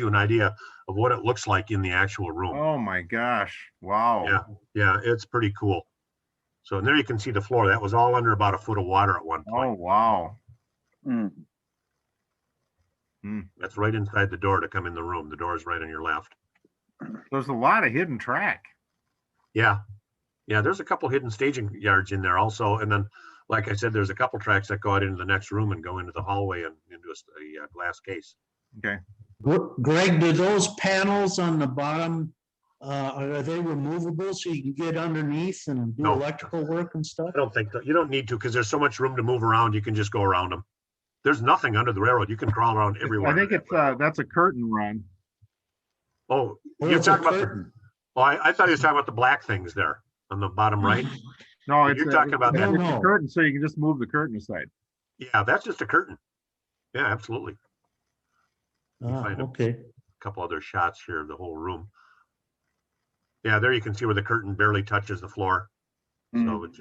you an idea of what it looks like in the actual room. Oh my gosh. Wow. Yeah, it's pretty cool. So and there you can see the floor. That was all under about a foot of water at one point. Oh, wow. That's right inside the door to come in the room. The door is right on your left. There's a lot of hidden track. Yeah. There's a couple hidden staging yards in there also. And then, like I said, there's a couple tracks that go out into the next room and go into the hallway and into a glass case. Okay. Greg, do those panels on the bottom, are they removable so you can get underneath and do electrical work and stuff? I don't think that you don't need to, because there's so much room to move around. You can just go around them. There's nothing under the railroad. You can crawl around everywhere. I think it's that's a curtain run. Oh, you're talking about I thought you were talking about the black things there on the bottom right. No, you're talking about that. It's a curtain, so you can just move the curtain aside. Yeah, that's just a curtain. Yeah, absolutely. Okay. A couple other shots here of the whole room. Yeah, there you can see where the curtain barely touches the floor. So it's,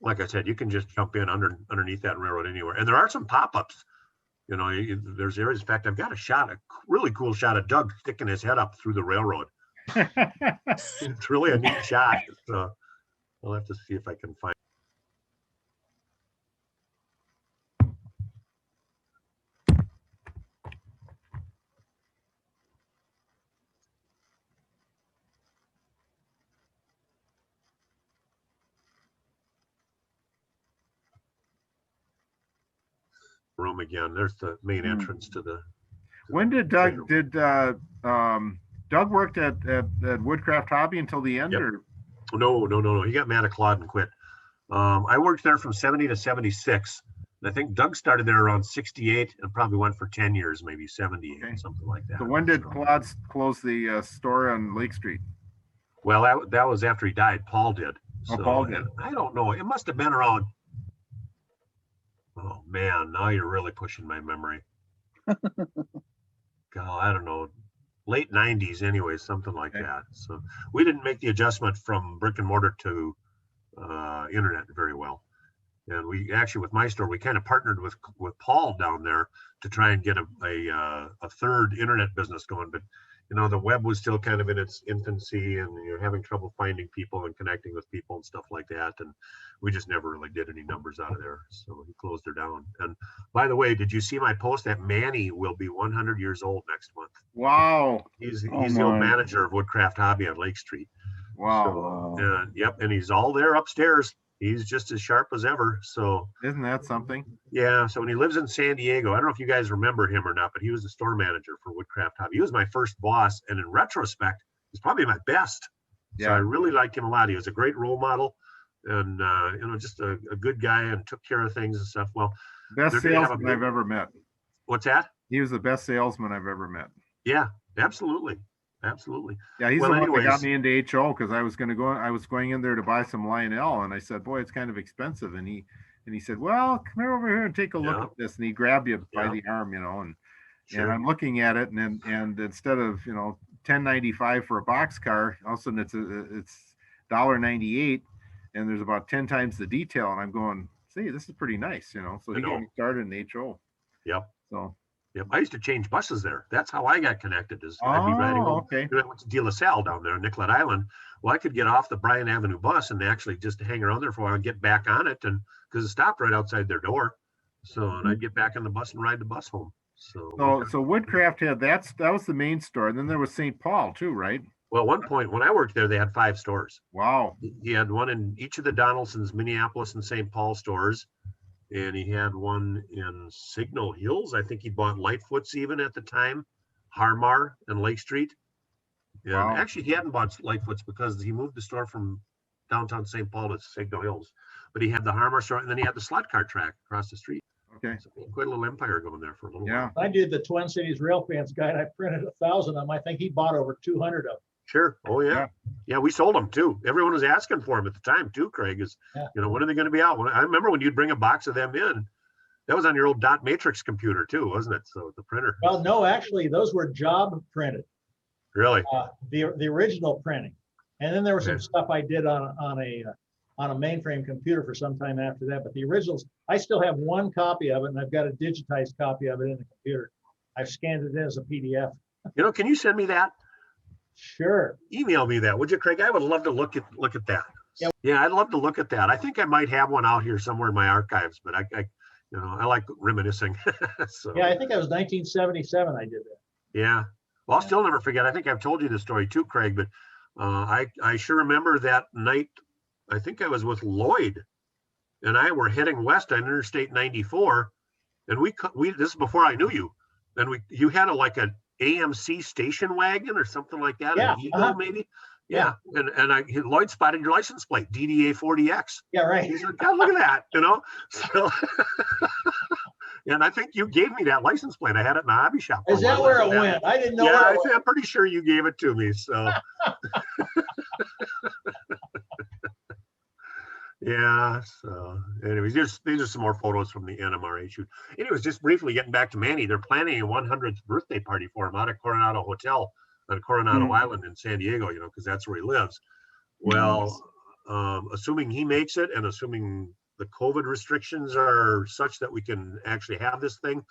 like I said, you can just jump in underneath that railroad anywhere. And there are some pop-ups. You know, there's areas. In fact, I've got a really cool shot of Doug sticking his head up through the railroad. It's really a neat shot. I'll have to see if I can find. Room again. There's the main entrance to the. When did Doug Doug worked at Woodcraft Hobby until the end? Yep. Or No. He got mad at Claude and quit. I worked there from 70 to 76. I think Doug started there around 68 and probably went for 10 years, maybe 78, something like that. So when did Claude close the store on Lake Street? Well, that was after he died. Paul did. So, Paul did. I don't know. It must have been around. Oh man, now you're really pushing my memory. God, I don't know. Late 90s anyway, something like that. So we didn't make the adjustment from brick and mortar to internet very well. And we actually, with my store, we kind of partnered with Paul down there to try and get a third internet business going. But you know, the web was still kind of in its infancy, and you're having trouble finding people and connecting with people and stuff like that. And we just never really did any numbers out of there. So he closed her down. And by the way, did you see my post that Manny will be 100 years old next month? Wow. He's the old manager of Woodcraft Hobby on Lake Street. Wow. So, yep. And he's all there upstairs. He's just as sharp as ever. So isn't that something? Yeah. So when he lives in San Diego, I don't know if you guys remember him or not, but he was the store manager for Woodcraft Hobby. He was my first boss, and in retrospect, he's probably my best. Yeah. So I really liked him a lot. He was a great role model, and you know, just a good guy, and took care of things and stuff. Well, best salesman I've ever met. What's that? He was the best salesman I've ever met. Yeah, absolutely. Absolutely. Yeah, he's the one that got me into HO, because I was going in there to buy some Lionel, and I said, boy, it's kind of expensive. And he said, well, come here over here and take a look at this. And he grabbed you by the arm, you know, and I'm looking at it, and instead of, you know, $10.95 for a box car, all of a sudden it's $1.98, and there's about 10 times the detail. And I'm going, see, this is pretty nice, you know. So he got me started in HO. Yep. So. Yep, I used to change buses there. That's how I got connected. I'd be riding home. Okay. I went to De La Salle down there on Nicollet Island. Well, I could get off the Bryan Avenue bus and actually just hang around there for a while and get back on it, and because it stopped right outside their door. So and I'd get back on the bus and ride the bus home. So Woodcraft had that was the main store, and then there was St. Paul too, right? Well, at one point when I worked there, they had 5 stores. Wow. He had one in each of the Donaldson's Minneapolis and St. Paul stores. And he had one in Signal Hills. I think he bought Lightfoot's even at the time, Harmar and Lake Street. And actually, he hadn't bought Lightfoot's because he moved the store from downtown St. Paul to Signal Hills. But he had the Harmar store, and then he had the slot car track across the street. Okay. So quite a little empire going there for a little while. I did the Twin Cities Rail Fans guide. I printed 1,000 of them. I think he bought over 200 of them. Sure. Oh, yeah. Yeah, we sold them too. Everyone was asking for them at the time too, Craig, you know, when are they going to be out? I remember when you'd bring a box of them in, that was on your old dot matrix computer too, wasn't it? So the printer. Well, no, actually, those were job printed. Really? The original printing. And then there was some stuff I did on a mainframe computer for some time after that. But the originals, I still have one copy of it, and I've got a digitized copy of it in the computer. I've scanned it in as a PDF. You know, can you send me that? Sure. Email me that, would you, Craig? I would love to look at that. Yeah. Yeah, I'd love to look at that. I think I might have one out here somewhere in my archives, but I you know, I like reminiscing. So, Yeah, I think that was 1977 I did that. yeah. Well, I'll Yeah. still never forget. I think I've told you the story too, Craig, but I sure remember that night. I think I was with Lloyd and I were heading west on Interstate 94, and we this is before I knew you, and you had like an AMC station wagon or something like that, Yeah, an Eagle maybe. Yeah. And Lloyd spotted your license plate, DDA 40X. Yeah, right. He's like, God, look at that, you know. So, and I think you gave me that license plate. I had it in the hobby shop. Is that where it went? I didn't know Yeah, where it went. I'm pretty sure you gave it to me. So, yeah. So, anyways, these are some more photos from the NMRA shoot. Anyways, just briefly getting back to Manny, they're planning a 100th birthday party for him out at Coronado Hotel on Coronado Island in San Diego. You know, because that's where he lives. Well, assuming he makes it, and assuming the COVID restrictions are such that we can actually have this thing,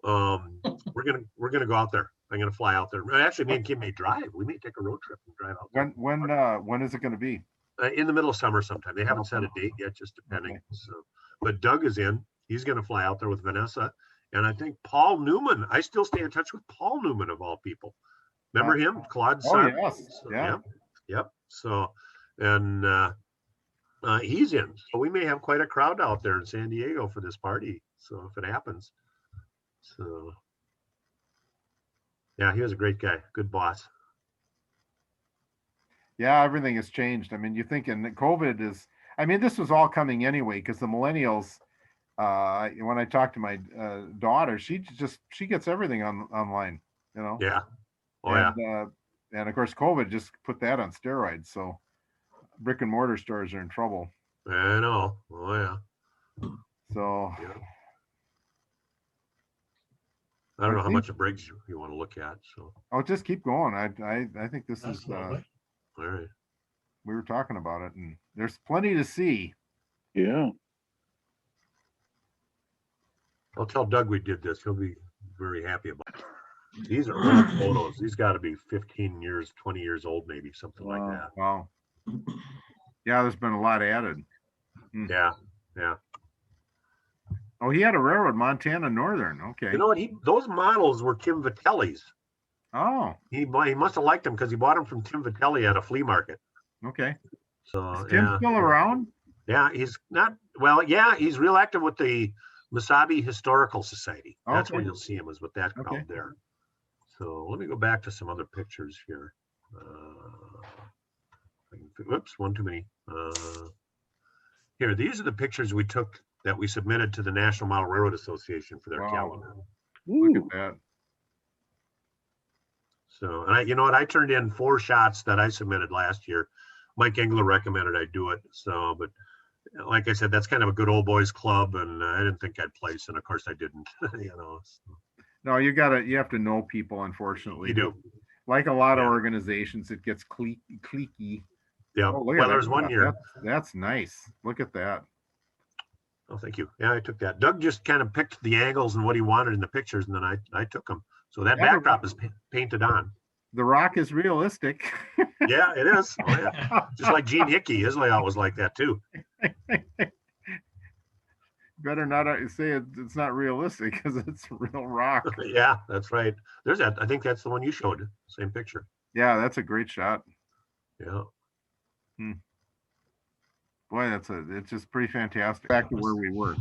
we're gonna go out there. I'm gonna fly out there. Actually, me and Kim may drive. We may take a road trip and drive out there. When is it going to be? In the middle of summer sometime. They haven't set a date yet, just depending. Okay. So, but Doug is in. He's gonna fly out there with Vanessa, and I think Paul Newman. I still stay in touch with Paul Newman of all people. Remember him, Claude's son? Yes. So, Yeah. Yep. So, and he's in. So we may have quite a crowd out there in San Diego for this party. So if it happens. So yeah, he was a great guy, good boss. Yeah, everything has changed. I mean, you're thinking that COVID is, I mean, this was all coming anyway, because the millennials, when I talk to my daughter, she gets everything online, you know? Yeah. Oh, and, and of course, COVID just put that on steroids. So brick and mortar stores are in trouble. I know. Oh, yeah. So yeah. I don't know how much of Briggs you want to look at. So I'll just keep going. I think this is all right. We were talking about it, and there's plenty to see. Yeah. I'll tell Doug we did this. He'll be very happy about it. These are old photos. These got to be 15 years, 20 years old, maybe something like that. Wow. Yeah, there's been a lot added. Yeah. Yeah. Oh, he had a railroad, Montana Northern. Okay. You know what? Those models were Tim Vitelli's. Oh. He must have liked them because he bought them from Tim Vitelli at a flea market. Okay. So is Tim still around? Yeah, he's not. Well, yeah, he's real active with the Mesabi Historical Society. That's where you'll see him, is with that crowd there. So let me go back to some other pictures here. Whoops, one too many. Here, these are the pictures we took that we submitted to the National Model Railroad Association for their calendar. Look at that. So, and you know what? I turned in 4 shots that I submitted last year. Mike Engler recommended I do it. So, but like I said, that's kind of a good old boys club, and I didn't think I'd place, and of course I didn't. You know. So. No, you have to know people. Unfortunately, you do. Like a lot of organizations, it gets cliquey. Yeah. Oh, well, there's one year. That's nice. Look at that. Oh, thank you. Yeah, I took that. Doug just kind of picked the angles and what he wanted in the pictures, and then I took them. So that backdrop is painted on. The rock is realistic. Yeah, it is. Oh, yeah. Just like Gene Hickey, his layout was like that too. Better not say it's not realistic, because it's real rock. Yeah, that's right. There's that. I think that's the one you showed. Same picture. Yeah, that's a great shot. Yeah. Boy, it's just pretty fantastic. Back to where we were.